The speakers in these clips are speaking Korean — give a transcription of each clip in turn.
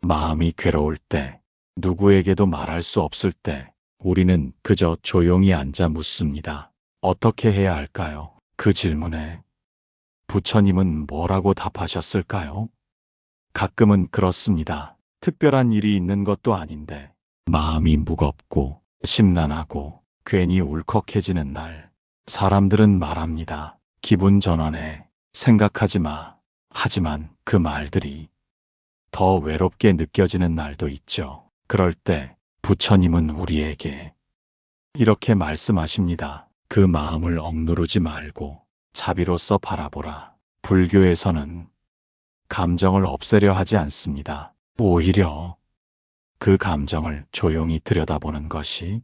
마음이 괴로울 때, 누구에게도 말할 수 없을 때, 우리는 그저 조용히 앉아 묻습니다. 어떻게 해야 할까요? 그 질문에 부처님은 뭐라고 답하셨을까요? 가끔은 그렇습니다. 특별한 일이 있는 것도 아닌데, 마음이 무겁고 심란하고 괜히 울컥해지는 날, 사람들은 말합니다. 기분 전환해. 생각하지 마. 하지만 그 말들이 더 외롭게 느껴지는 날도 있죠. 그럴 때 부처님은 우리에게 이렇게 말씀하십니다. 그 마음을 억누르지 말고 자비로써 바라보라. 불교에서는 감정을 없애려 하지 않습니다. 오히려 그 감정을 조용히 들여다보는 것이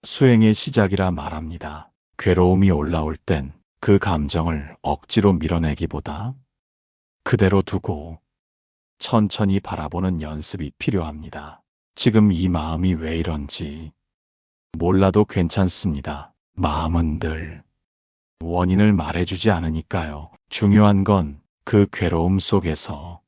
수행의 시작이라 말합니다. 괴로움이 올라올 땐 그 감정을 억지로 밀어내기보다 그대로 두고 천천히 바라보는 연습이 필요합니다. 지금 이 마음이 왜 이런지 몰라도 괜찮습니다. 마음은 늘 원인을 말해주지 않으니까요. 중요한 건 그 괴로움 속에서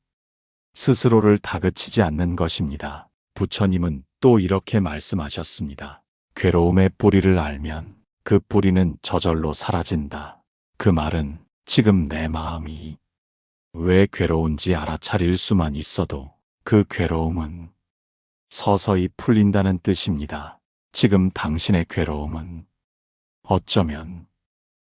스스로를 다그치지 않는 것입니다. 부처님은 또 이렇게 말씀하셨습니다. 괴로움의 뿌리를 알면 그 뿌리는 저절로 사라진다. 그 말은 지금 내 마음이 왜 괴로운지 알아차릴 수만 있어도 그 괴로움은 서서히 풀린다는 뜻입니다. 지금 당신의 괴로움은 어쩌면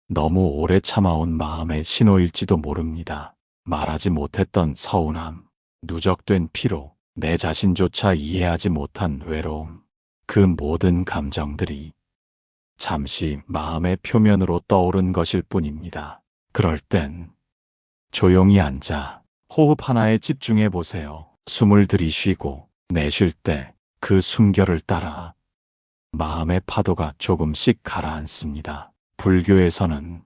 너무 오래 참아온 마음의 신호일지도 모릅니다. 말하지 못했던 서운함, 누적된 피로, 내 자신조차 이해하지 못한 외로움, 그 모든 감정들이 잠시 마음의 표면으로 떠오른 것일 뿐입니다. 그럴 땐 조용히 앉아 호흡 하나에 집중해 보세요. 숨을 들이쉬고 내쉴 때 그 숨결을 따라 마음의 파도가 조금씩 가라앉습니다. 불교에서는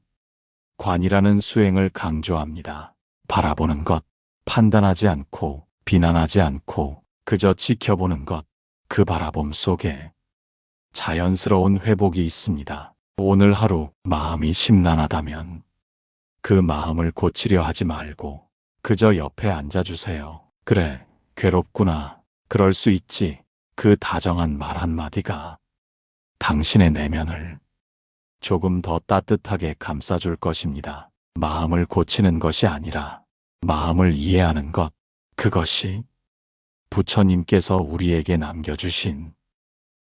관이라는 수행을 강조합니다. 바라보는 것, 판단하지 않고 비난하지 않고 그저 지켜보는 것, 그 바라봄 속에 자연스러운 회복이 있습니다. 오늘 하루 마음이 심란하다면 그 마음을 고치려 하지 말고 그저 옆에 앉아주세요. 그래, 괴롭구나. 그럴 수 있지. 그 다정한 말 한마디가 당신의 내면을 조금 더 따뜻하게 감싸줄 것입니다. 마음을 고치는 것이 아니라 마음을 이해하는 것, 그것이 부처님께서 우리에게 남겨주신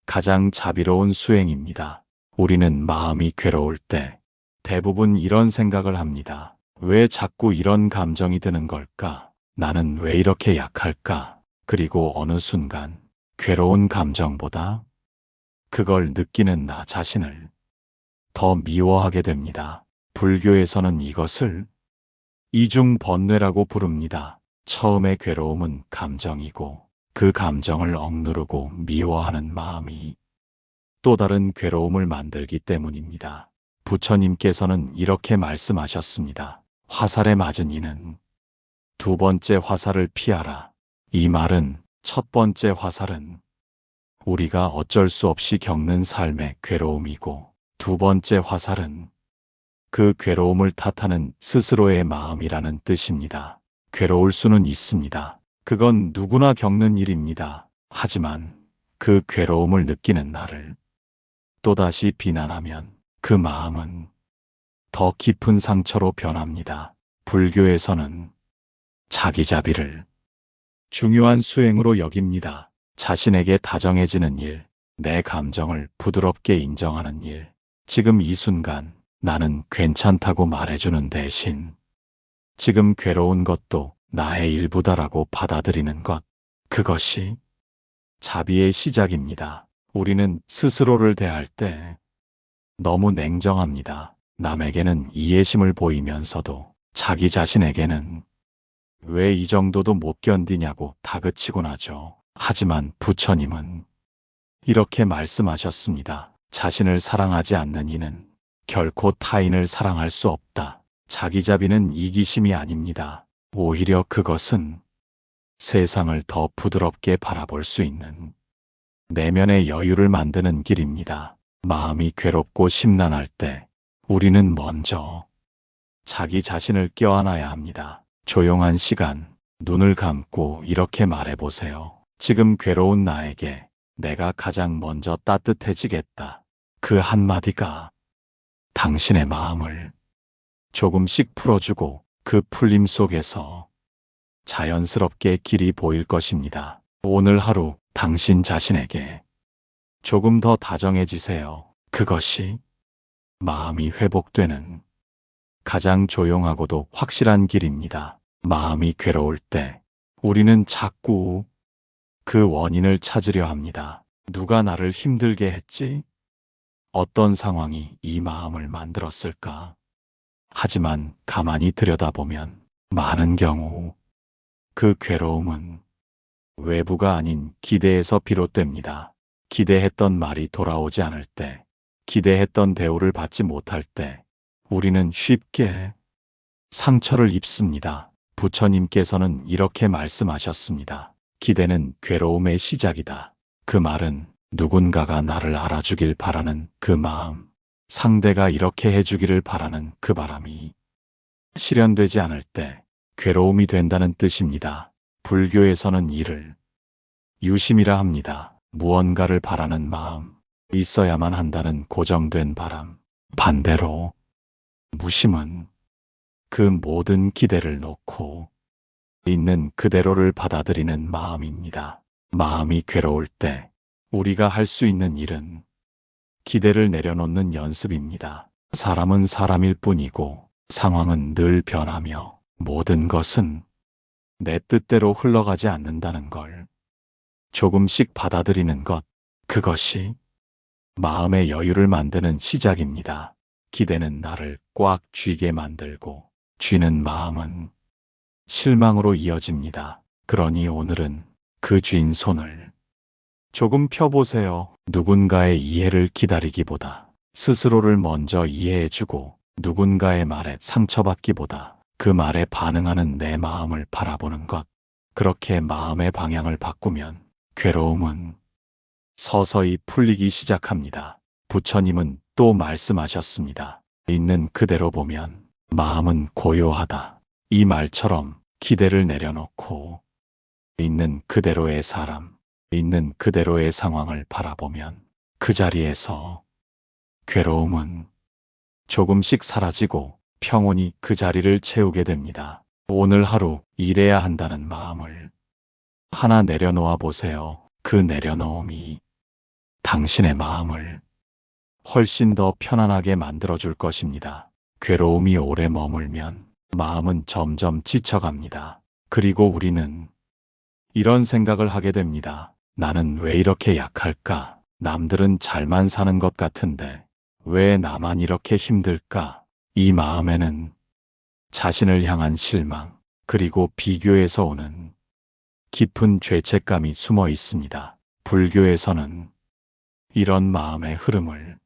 가장 자비로운 수행입니다. 우리는 마음이 괴로울 때 대부분 이런 생각을 합니다. 왜 자꾸 이런 감정이 드는 걸까? 나는 왜 이렇게 약할까? 그리고 어느 순간 괴로운 감정보다 그걸 느끼는 나 자신을 더 미워하게 됩니다. 불교에서는 이것을 이중번뇌라고 부릅니다. 처음의 괴로움은 감정이고 그 감정을 억누르고 미워하는 마음이 또 다른 괴로움을 만들기 때문입니다. 부처님께서는 이렇게 말씀하셨습니다. 화살에 맞은 이는 두 번째 화살을 피하라. 이 말은 첫 번째 화살은 우리가 어쩔 수 없이 겪는 삶의 괴로움이고 두 번째 화살은 그 괴로움을 탓하는 스스로의 마음이라는 뜻입니다. 괴로울 수는 있습니다. 그건 누구나 겪는 일입니다. 하지만 그 괴로움을 느끼는 나를 또다시 비난하면 그 마음은 더 깊은 상처로 변합니다. 불교에서는 자기자비를 중요한 수행으로 여깁니다. 자신에게 다정해지는 일, 내 감정을 부드럽게 인정하는 일, 지금 이 순간 나는 괜찮다고 말해주는 대신 지금 괴로운 것도 나의 일부다라고 받아들이는 것, 그것이 자비의 시작입니다. 우리는 스스로를 대할 때 너무 냉정합니다. 남에게는 이해심을 보이면서도 자기 자신에게는 왜 이 정도도 못 견디냐고 다그치곤 하죠. 하지만 부처님은 이렇게 말씀하셨습니다. 자신을 사랑하지 않는 이는 결코 타인을 사랑할 수 없다. 자기자비는 이기심이 아닙니다. 오히려 그것은 세상을 더 부드럽게 바라볼 수 있는 내면의 여유를 만드는 길입니다. 마음이 괴롭고 심란할 때 우리는 먼저 자기 자신을 껴안아야 합니다. 조용한 시간, 눈을 감고 이렇게 말해보세요. 지금 괴로운 나에게 내가 가장 먼저 따뜻해지겠다. 그 한마디가 당신의 마음을 조금씩 풀어주고 그 풀림 속에서 자연스럽게 길이 보일 것입니다. 오늘 하루 당신 자신에게 조금 더 다정해지세요. 그것이 마음이 회복되는 가장 조용하고도 확실한 길입니다. 마음이 괴로울 때 우리는 자꾸 그 원인을 찾으려 합니다. 누가 나를 힘들게 했지? 어떤 상황이 이 마음을 만들었을까? 하지만 가만히 들여다보면 많은 경우 그 괴로움은 외부가 아닌 기대에서 비롯됩니다. 기대했던 말이 돌아오지 않을 때, 기대했던 대우를 받지 못할 때 우리는 쉽게 상처를 입습니다. 부처님께서는 이렇게 말씀하셨습니다. 기대는 괴로움의 시작이다. 그 말은 누군가가 나를 알아주길 바라는 그 마음, 상대가 이렇게 해주기를 바라는 그 바람이 실현되지 않을 때 괴로움이 된다는 뜻입니다. 불교에서는 이를 유심이라 합니다. 무언가를 바라는 마음, 있어야만 한다는 고정된 바람. 반대로 무심은 그 모든 기대를 놓고 있는 그대로를 받아들이는 마음입니다. 마음이 괴로울 때 우리가 할 수 있는 일은 기대를 내려놓는 연습입니다. 사람은 사람일 뿐이고 상황은 늘 변하며 모든 것은 내 뜻대로 흘러가지 않는다는 걸 조금씩 받아들이는 것, 그것이 마음의 여유를 만드는 시작입니다. 기대는 나를 꽉 쥐게 만들고 쥐는 마음은 실망으로 이어집니다. 그러니 오늘은 그 쥔 손을 조금 펴보세요. 누군가의 이해를 기다리기보다 스스로를 먼저 이해해주고 누군가의 말에 상처받기보다 그 말에 반응하는 내 마음을 바라보는 것. 그렇게 마음의 방향을 바꾸면 괴로움은 서서히 풀리기 시작합니다. 부처님은 또 말씀하셨습니다. 있는 그대로 보면 마음은 고요하다. 이 말처럼 기대를 내려놓고 있는 그대로의 사람, 있는 그대로의 상황을 바라보면 그 자리에서 괴로움은 조금씩 사라지고 평온이 그 자리를 채우게 됩니다. 오늘 하루 일해야 한다는 마음을 하나 내려놓아 보세요. 그 내려놓음이 당신의 마음을 훨씬 더 편안하게 만들어줄 것입니다. 괴로움이 오래 머물면 마음은 점점 지쳐갑니다. 그리고 우리는 이런 생각을 하게 됩니다. 나는 왜 이렇게 약할까? 남들은 잘만 사는 것 같은데 왜 나만 이렇게 힘들까? 이 마음에는 자신을 향한 실망, 그리고 비교에서 오는 깊은 죄책감이 숨어 있습니다. 불교에서는 이런 마음의 흐름을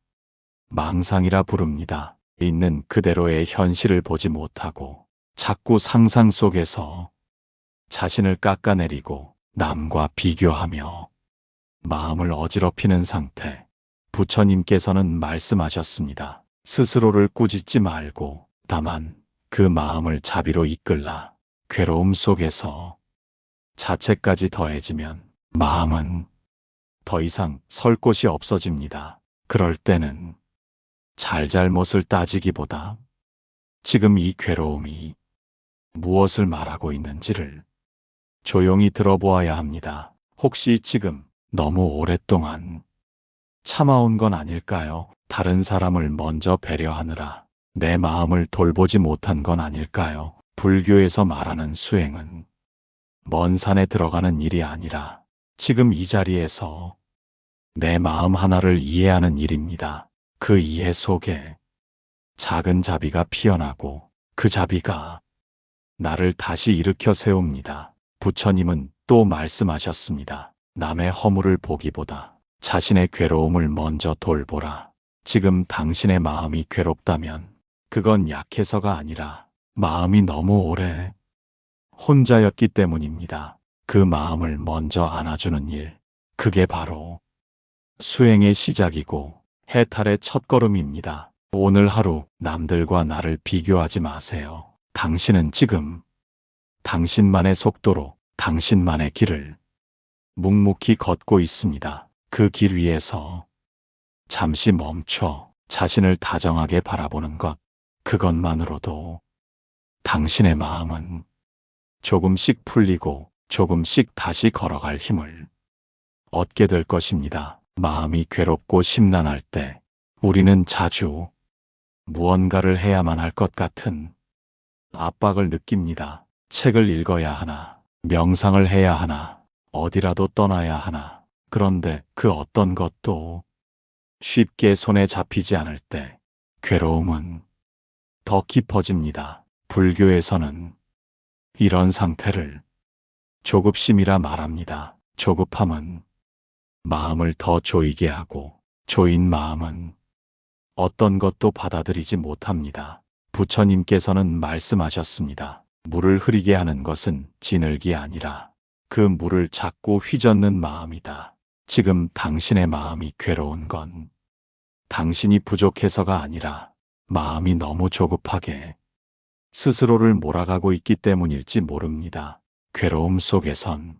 망상이라 부릅니다. 있는 그대로의 현실을 보지 못하고 자꾸 상상 속에서 자신을 깎아내리고 남과 비교하며 마음을 어지럽히는 상태. 부처님께서는 말씀하셨습니다. 스스로를 꾸짖지 말고 다만 그 마음을 자비로 이끌라. 괴로움 속에서 자책까지 더해지면 마음은 더 이상 설 곳이 없어집니다. 그럴 때는 잘잘못을 따지기보다 지금 이 괴로움이 무엇을 말하고 있는지를 조용히 들어보아야 합니다. 혹시 지금 너무 오랫동안 참아온 건 아닐까요? 다른 사람을 먼저 배려하느라 내 마음을 돌보지 못한 건 아닐까요? 불교에서 말하는 수행은 먼 산에 들어가는 일이 아니라 지금 이 자리에서 내 마음 하나를 이해하는 일입니다. 그 이해 속에 작은 자비가 피어나고 그 자비가 나를 다시 일으켜 세웁니다. 부처님은 또 말씀하셨습니다. 남의 허물을 보기보다 자신의 괴로움을 먼저 돌보라. 지금 당신의 마음이 괴롭다면 그건 약해서가 아니라 마음이 너무 오래 혼자였기 때문입니다. 그 마음을 먼저 안아주는 일, 그게 바로 수행의 시작이고 해탈의 첫걸음입니다. 오늘 하루 남들과 나를 비교하지 마세요. 당신은 지금 당신만의 속도로 당신만의 길을 묵묵히 걷고 있습니다. 그 길 위에서 잠시 멈춰 자신을 다정하게 바라보는 것, 그것만으로도 당신의 마음은 조금씩 풀리고 조금씩 다시 걸어갈 힘을 얻게 될 것입니다. 마음이 괴롭고 심란할 때 우리는 자주 무언가를 해야만 할 것 같은 압박을 느낍니다. 책을 읽어야 하나, 명상을 해야 하나, 어디라도 떠나야 하나. 그런데 그 어떤 것도 쉽게 손에 잡히지 않을 때 괴로움은 더 깊어집니다. 불교에서는 이런 상태를 조급심이라 말합니다. 조급함은 마음을 더 조이게 하고 조인 마음은 어떤 것도 받아들이지 못합니다. 부처님께서는 말씀하셨습니다. 물을 흐리게 하는 것은 진흙이 아니라 그 물을 자꾸 휘젓는 마음이다. 지금 당신의 마음이 괴로운 건 당신이 부족해서가 아니라 마음이 너무 조급하게 스스로를 몰아가고 있기 때문일지 모릅니다. 괴로움 속에선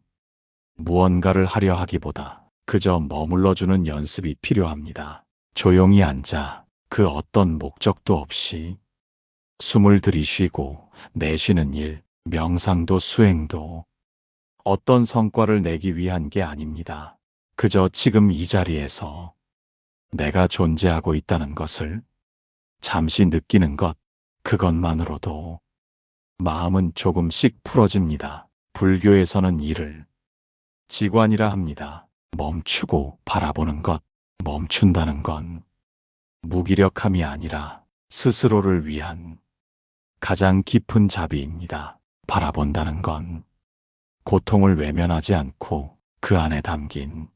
무언가를 하려 하기보다 그저 머물러주는 연습이 필요합니다. 조용히 앉아 그 어떤 목적도 없이 숨을 들이쉬고 내쉬는 일, 명상도 수행도 어떤 성과를 내기 위한 게 아닙니다. 그저 지금 이 자리에서 내가 존재하고 있다는 것을 잠시 느끼는 것, 그것만으로도 마음은 조금씩 풀어집니다. 불교에서는 이를 지관이라 합니다. 멈추고 바라보는 것, 멈춘다는 건 무기력함이 아니라 스스로를 위한 가장 깊은 자비입니다. 바라본다는 건 고통을 외면하지 않고 그 안에 담긴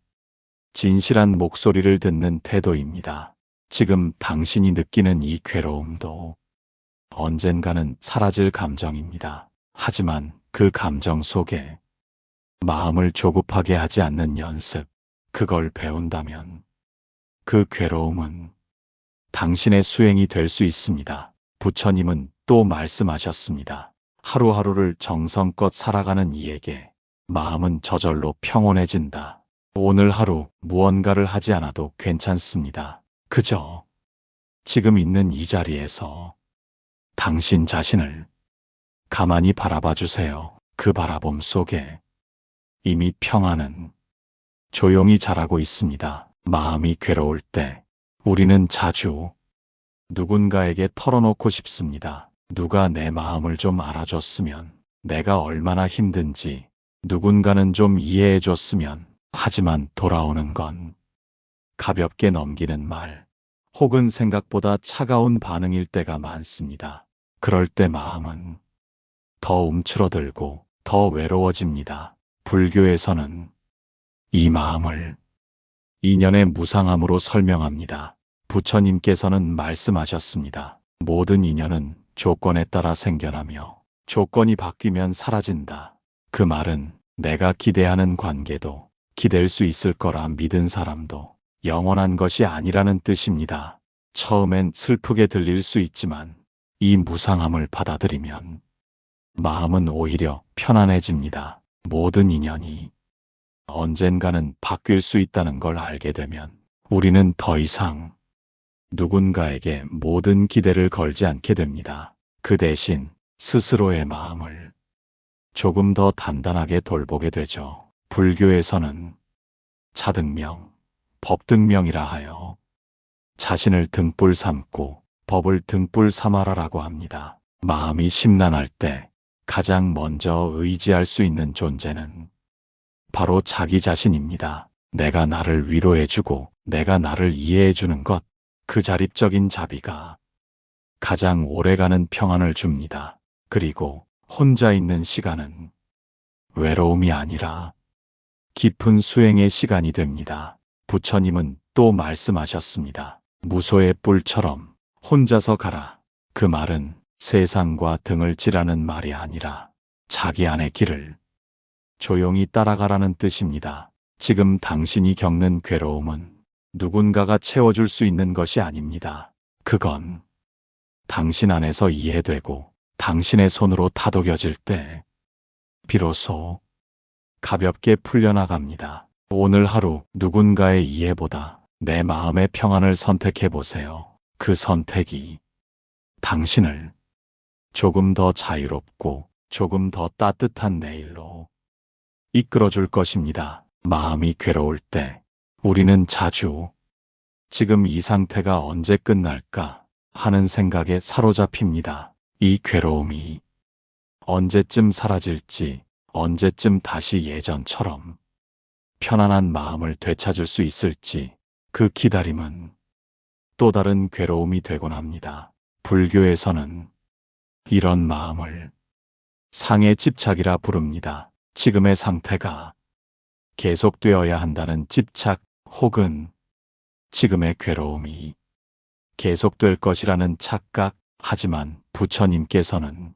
진실한 목소리를 듣는 태도입니다. 지금 당신이 느끼는 이 괴로움도 언젠가는 사라질 감정입니다. 하지만 그 감정 속에 마음을 조급하게 하지 않는 연습, 그걸 배운다면 그 괴로움은 당신의 수행이 될 수 있습니다. 부처님은 또 말씀하셨습니다. 하루하루를 정성껏 살아가는 이에게 마음은 저절로 평온해진다. 오늘 하루 무언가를 하지 않아도 괜찮습니다. 그저 지금 있는 이 자리에서 당신 자신을 가만히 바라봐 주세요. 그 바라봄 속에 이미 평안은 조용히 자라고 있습니다. 마음이 괴로울 때 우리는 자주 누군가에게 털어놓고 싶습니다. 누가 내 마음을 좀 알아줬으면, 내가 얼마나 힘든지 누군가는 좀 이해해줬으면. 하지만 돌아오는 건 가볍게 넘기는 말, 혹은 생각보다 차가운 반응일 때가 많습니다. 그럴 때 마음은 더 움츠러들고 더 외로워집니다. 불교에서는 이 마음을 인연의 무상함으로 설명합니다. 부처님께서는 말씀하셨습니다. 모든 인연은 조건에 따라 생겨나며 조건이 바뀌면 사라진다. 그 말은 내가 기대하는 관계도 기댈 수 있을 거라 믿은 사람도 영원한 것이 아니라는 뜻입니다. 처음엔 슬프게 들릴 수 있지만 이 무상함을 받아들이면 마음은 오히려 편안해집니다. 모든 인연이 언젠가는 바뀔 수 있다는 걸 알게 되면 우리는 더 이상 누군가에게 모든 기대를 걸지 않게 됩니다. 그 대신 스스로의 마음을 조금 더 단단하게 돌보게 되죠. 불교에서는 차등명, 법등명이라 하여 자신을 등불 삼고 법을 등불 삼아라라고 합니다. 마음이 심란할 때 가장 먼저 의지할 수 있는 존재는 바로 자기 자신입니다. 내가 나를 위로해주고 내가 나를 이해해주는 것, 그 자립적인 자비가 가장 오래가는 평안을 줍니다. 그리고 혼자 있는 시간은 외로움이 아니라 깊은 수행의 시간이 됩니다. 부처님은 또 말씀하셨습니다. 무소의 뿔처럼 혼자서 가라. 그 말은 세상과 등을 지라는 말이 아니라 자기 안의 길을 조용히 따라가라는 뜻입니다. 지금 당신이 겪는 괴로움은 누군가가 채워줄 수 있는 것이 아닙니다. 그건 당신 안에서 이해되고 당신의 손으로 다독여질 때 비로소 가볍게 풀려나갑니다. 오늘 하루 누군가의 이해보다 내 마음의 평안을 선택해 보세요. 그 선택이 당신을 조금 더 자유롭고 조금 더 따뜻한 내일로 이끌어 줄 것입니다. 마음이 괴로울 때 우리는 자주 지금 이 상태가 언제 끝날까 하는 생각에 사로잡힙니다. 이 괴로움이 언제쯤 사라질지, 언제쯤 다시 예전처럼 편안한 마음을 되찾을 수 있을지 그 기다림은 또 다른 괴로움이 되곤 합니다. 불교에서는 이런 마음을 상의 집착이라 부릅니다. 지금의 상태가 계속되어야 한다는 집착 혹은 지금의 괴로움이 계속될 것이라는 착각. 하지만 부처님께서는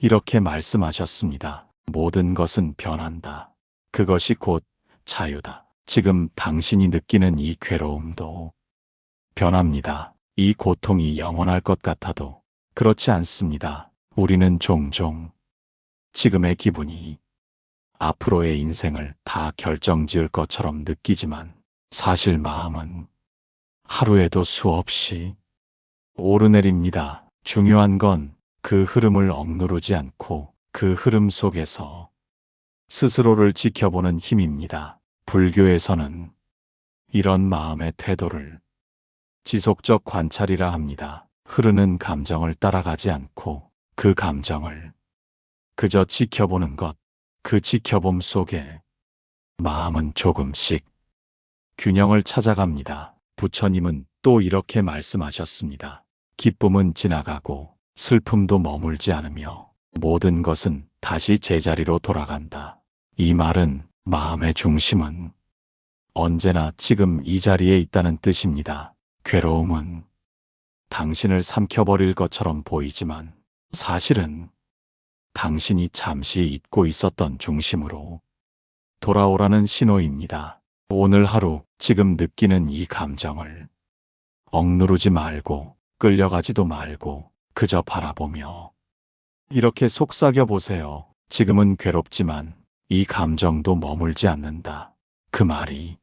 이렇게 말씀하셨습니다. 모든 것은 변한다. 그것이 곧 자유다. 지금 당신이 느끼는 이 괴로움도 변합니다. 이 고통이 영원할 것 같아도 그렇지 않습니다. 우리는 종종 지금의 기분이 앞으로의 인생을 다 결정지을 것처럼 느끼지만 사실 마음은 하루에도 수없이 오르내립니다. 중요한 건 그 흐름을 억누르지 않고 그 흐름 속에서 스스로를 지켜보는 힘입니다. 불교에서는 이런 마음의 태도를 지속적 관찰이라 합니다. 흐르는 감정을 따라가지 않고 그 감정을 그저 지켜보는 것. 그 지켜봄 속에 마음은 조금씩 균형을 찾아갑니다. 부처님은 또 이렇게 말씀하셨습니다. 기쁨은 지나가고 슬픔도 머물지 않으며 모든 것은 다시 제자리로 돌아간다. 이 말은 마음의 중심은 언제나 지금 이 자리에 있다는 뜻입니다. 괴로움은 당신을 삼켜버릴 것처럼 보이지만 사실은 당신이 잠시 잊고 있었던 중심으로 돌아오라는 신호입니다. 오늘 하루 지금 느끼는 이 감정을 억누르지 말고 끌려가지도 말고 그저 바라보며 이렇게 속삭여 보세요. 지금은 괴롭지만 이 감정도 머물지 않는다. 그 말이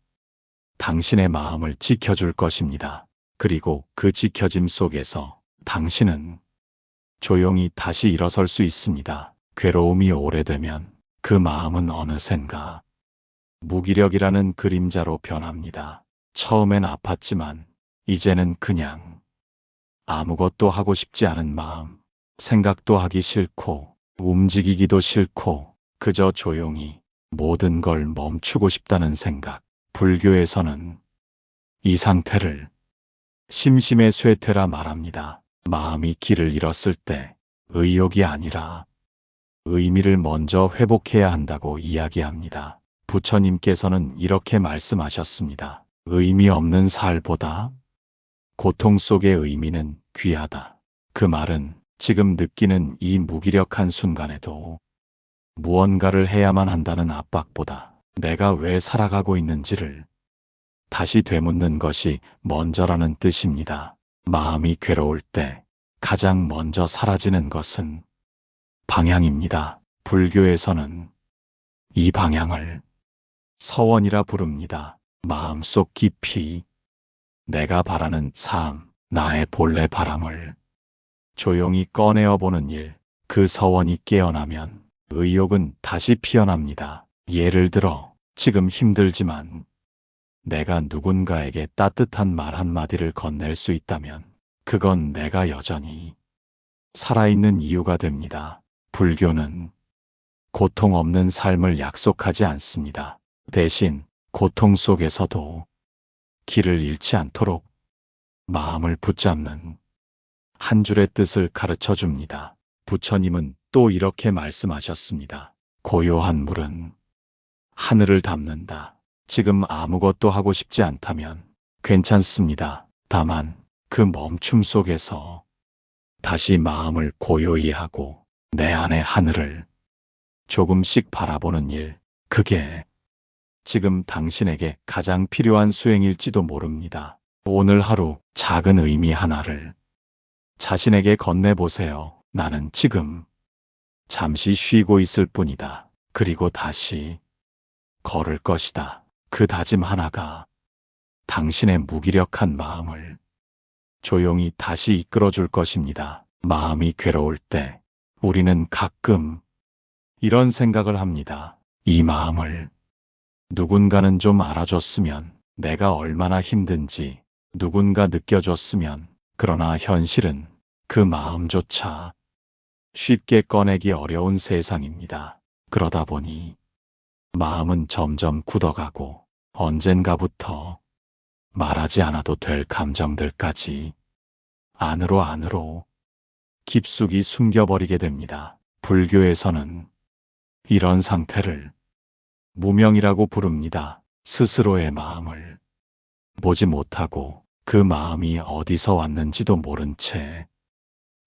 당신의 마음을 지켜줄 것입니다. 그리고 그 지켜짐 속에서 당신은 조용히 다시 일어설 수 있습니다. 괴로움이 오래되면 그 마음은 어느샌가 무기력이라는 그림자로 변합니다. 처음엔 아팠지만 이제는 그냥 아무것도 하고 싶지 않은 마음, 생각도 하기 싫고 움직이기도 싫고 그저 조용히 모든 걸 멈추고 싶다는 생각. 불교에서는 이 상태를 심심의 쇠퇴라 말합니다. 마음이 길을 잃었을 때 의욕이 아니라 의미를 먼저 회복해야 한다고 이야기합니다. 부처님께서는 이렇게 말씀하셨습니다. 의미 없는 살보다 고통 속의 의미는 귀하다. 그 말은 지금 느끼는 이 무기력한 순간에도 무언가를 해야만 한다는 압박보다 내가 왜 살아가고 있는지를 다시 되묻는 것이 먼저라는 뜻입니다. 마음이 괴로울 때 가장 먼저 사라지는 것은 방향입니다. 불교에서는 이 방향을 서원이라 부릅니다. 마음속 깊이 내가 바라는 삶, 나의 본래 바람을 조용히 꺼내어 보는 일, 그 서원이 깨어나면 의욕은 다시 피어납니다. 예를 들어 지금 힘들지만 내가 누군가에게 따뜻한 말 한마디를 건넬 수 있다면 그건 내가 여전히 살아있는 이유가 됩니다. 불교는 고통 없는 삶을 약속하지 않습니다. 대신 고통 속에서도 길을 잃지 않도록 마음을 붙잡는 한 줄의 뜻을 가르쳐 줍니다. 부처님은 또 이렇게 말씀하셨습니다. 고요한 물은 하늘을 닮는다. 지금 아무것도 하고 싶지 않다면 괜찮습니다. 다만 그 멈춤 속에서 다시 마음을 고요히 하고 내 안의 하늘을 조금씩 바라보는 일, 그게 지금 당신에게 가장 필요한 수행일지도 모릅니다. 오늘 하루 작은 의미 하나를 자신에게 건네보세요. 나는 지금 잠시 쉬고 있을 뿐이다. 그리고 다시 걸을 것이다. 그 다짐 하나가 당신의 무기력한 마음을 조용히 다시 이끌어줄 것입니다. 마음이 괴로울 때 우리는 가끔 이런 생각을 합니다. 이 마음을 누군가는 좀 알아줬으면, 내가 얼마나 힘든지 누군가 느껴줬으면. 그러나 현실은 그 마음조차 쉽게 꺼내기 어려운 세상입니다. 그러다 보니 마음은 점점 굳어가고 언젠가부터 말하지 않아도 될 감정들까지 안으로 깊숙이 숨겨버리게 됩니다. 불교에서는 이런 상태를 무명이라고 부릅니다. 스스로의 마음을 보지 못하고 그 마음이 어디서 왔는지도 모른 채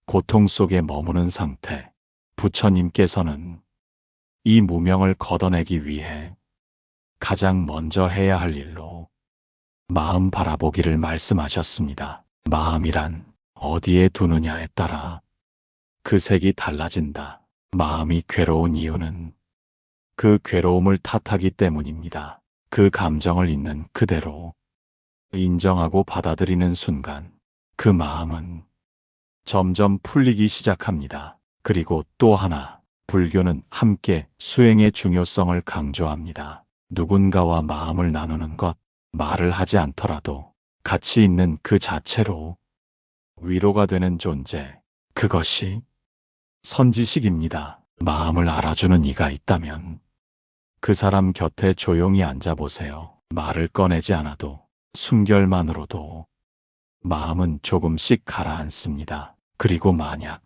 고통 속에 머무는 상태. 부처님께서는 이 무명을 걷어내기 위해 가장 먼저 해야 할 일로 마음 바라보기를 말씀하셨습니다. 마음이란 어디에 두느냐에 따라 그 색이 달라진다. 마음이 괴로운 이유는 그 괴로움을 탓하기 때문입니다. 그 감정을 있는 그대로 인정하고 받아들이는 순간 그 마음은 점점 풀리기 시작합니다. 그리고 또 하나, 불교는 함께 수행의 중요성을 강조합니다. 누군가와 마음을 나누는 것, 말을 하지 않더라도 같이 있는 그 자체로 위로가 되는 존재, 그것이 선지식입니다. 마음을 알아주는 이가 있다면 그 사람 곁에 조용히 앉아보세요. 말을 꺼내지 않아도 숨결만으로도 마음은 조금씩 가라앉습니다. 그리고 만약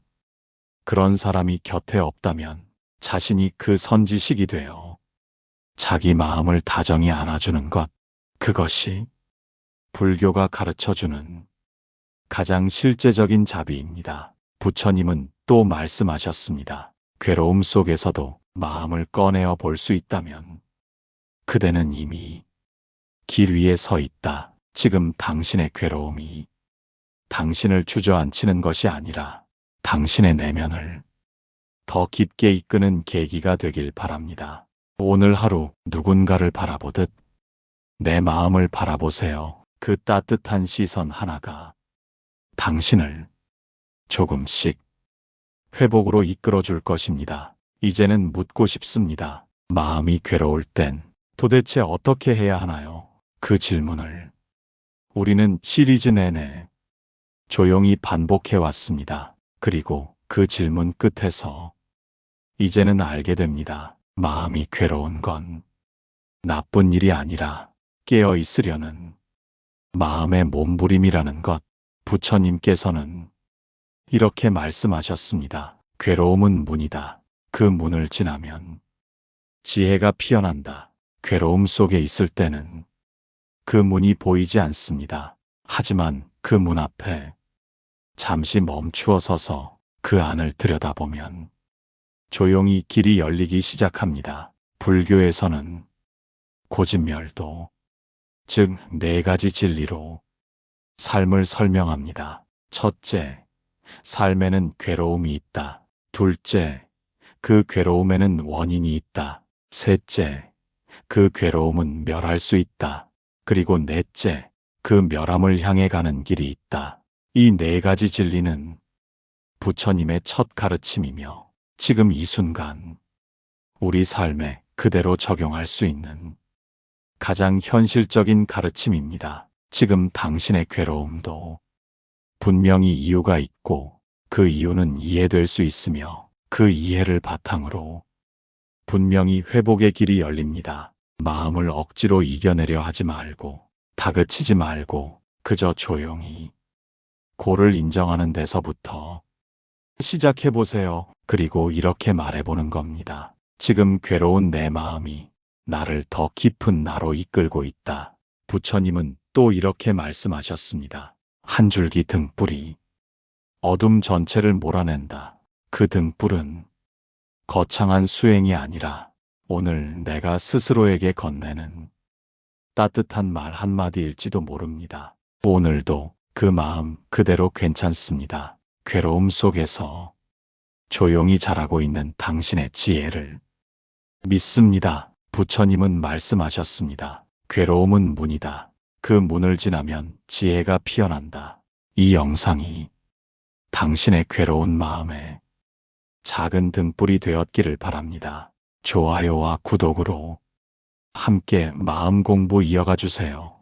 그런 사람이 곁에 없다면 자신이 그 선지식이 되어 자기 마음을 다정히 안아주는 것, 그것이 불교가 가르쳐주는 가장 실제적인 자비입니다. 부처님은 또 말씀하셨습니다. 괴로움 속에서도 마음을 꺼내어 볼 수 있다면 그대는 이미 길 위에 서 있다. 지금 당신의 괴로움이 당신을 주저앉히는 것이 아니라 당신의 내면을 더 깊게 이끄는 계기가 되길 바랍니다. 오늘 하루 누군가를 바라보듯 내 마음을 바라보세요. 그 따뜻한 시선 하나가 당신을 조금씩 회복으로 이끌어 줄 것입니다. 이제는 묻고 싶습니다. 마음이 괴로울 땐 도대체 어떻게 해야 하나요? 그 질문을 우리는 시리즈 내내 조용히 반복해 왔습니다. 그리고 그 질문 끝에서 이제는 알게 됩니다. 마음이 괴로운 건 나쁜 일이 아니라 깨어 있으려는 마음의 몸부림이라는 것. 부처님께서는 이렇게 말씀하셨습니다. 괴로움은 문이다. 그 문을 지나면 지혜가 피어난다. 괴로움 속에 있을 때는 그 문이 보이지 않습니다. 하지만 그 문 앞에 잠시 멈추어 서서 그 안을 들여다보면 조용히 길이 열리기 시작합니다. 불교에서는 고진멸도, 즉 4가지 진리로 삶을 설명합니다. 첫째, 삶에는 괴로움이 있다. 둘째, 그 괴로움에는 원인이 있다. 셋째, 그 괴로움은 멸할 수 있다. 그리고 넷째, 그 멸함을 향해 가는 길이 있다. 이 4가지 진리는 부처님의 첫 가르침이며 지금 이 순간 우리 삶에 그대로 적용할 수 있는 가장 현실적인 가르침입니다. 지금 당신의 괴로움도 분명히 이유가 있고 그 이유는 이해될 수 있으며 그 이해를 바탕으로 분명히 회복의 길이 열립니다. 마음을 억지로 이겨내려 하지 말고 다그치지 말고 그저 조용히 고를 인정하는 데서부터 시작해보세요. 그리고 이렇게 말해보는 겁니다. 지금 괴로운 내 마음이 나를 더 깊은 나로 이끌고 있다. 부처님은 또 이렇게 말씀하셨습니다. 한 줄기 등불이 어둠 전체를 몰아낸다. 그 등불은 거창한 수행이 아니라 오늘 내가 스스로에게 건네는 따뜻한 말 한마디일지도 모릅니다. 오늘도 그 마음 그대로 괜찮습니다. 괴로움 속에서 조용히 자라고 있는 당신의 지혜를 믿습니다. 부처님은 말씀하셨습니다. 괴로움은 문이다. 그 문을 지나면 지혜가 피어난다. 이 영상이 당신의 괴로운 마음에 작은 등불이 되었기를 바랍니다. 좋아요와 구독으로 함께 마음 공부 이어가 주세요.